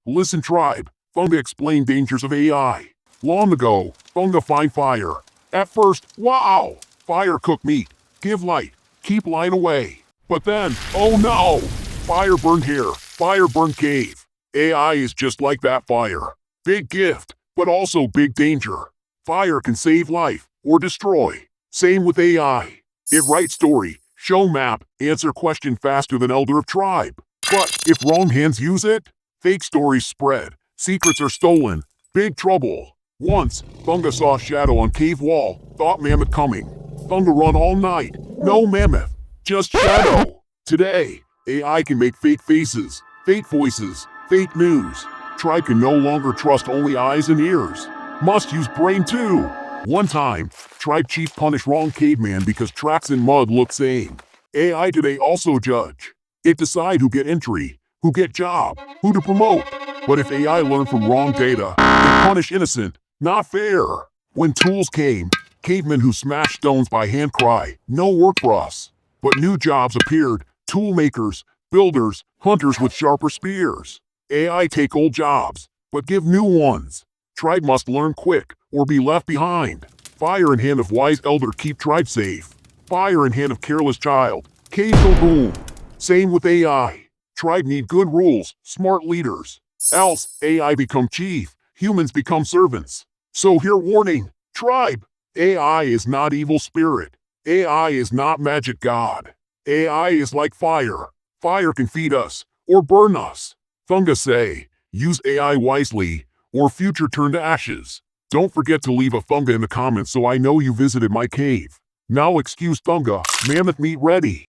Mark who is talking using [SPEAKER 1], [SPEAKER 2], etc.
[SPEAKER 1] Listen, tribe. Thunga explained dangers of AI. Long ago, Thunga find fire. At first, wow! Fire cook meat. Give light. Keep light away. But then, oh no! Fire burned here. Fire burned cave. AI is just like that fire. Big gift, but also big danger. Fire can save life or destroy. Same with AI. It writes story, show map, answer question faster than elder of tribe. But if wrong hands use it, fake stories spread. Secrets are stolen. Big trouble. Once, Thunga saw a shadow on cave wall, thought mammoth coming. Thunga run all night. No mammoth, just shadow. Today, AI can make fake faces, fake voices, fake news. Tribe can no longer trust only eyes and ears. Must use brain too. One time, tribe chief punished wrong caveman because tracks in mud look same. AI today also judge. It decide who get entry, who get job, who to promote. But if AI learn from wrong data, it punish innocent. Not fair. When tools came, cavemen who smashed stones by hand cry, no work for us. But new jobs appeared, tool makers, builders, hunters with sharper spears. AI take old jobs, but give new ones. Tribe must learn quick, or be left behind. Fire in hand of wise elder keep tribe safe. Fire in hand of careless child, cave go boom. Same with AI. Tribe need good rules, smart leaders. Else, AI become chief, humans become servants. So here warning, tribe. AI is not evil spirit. AI is not magic god. AI is like fire. Fire can feed us, or burn us. Thunga say, use AI wisely, or future turn to ashes. Don't forget to leave a Thunga in the comments so I know you visited my cave. Now excuse Thunga, mammoth meat ready.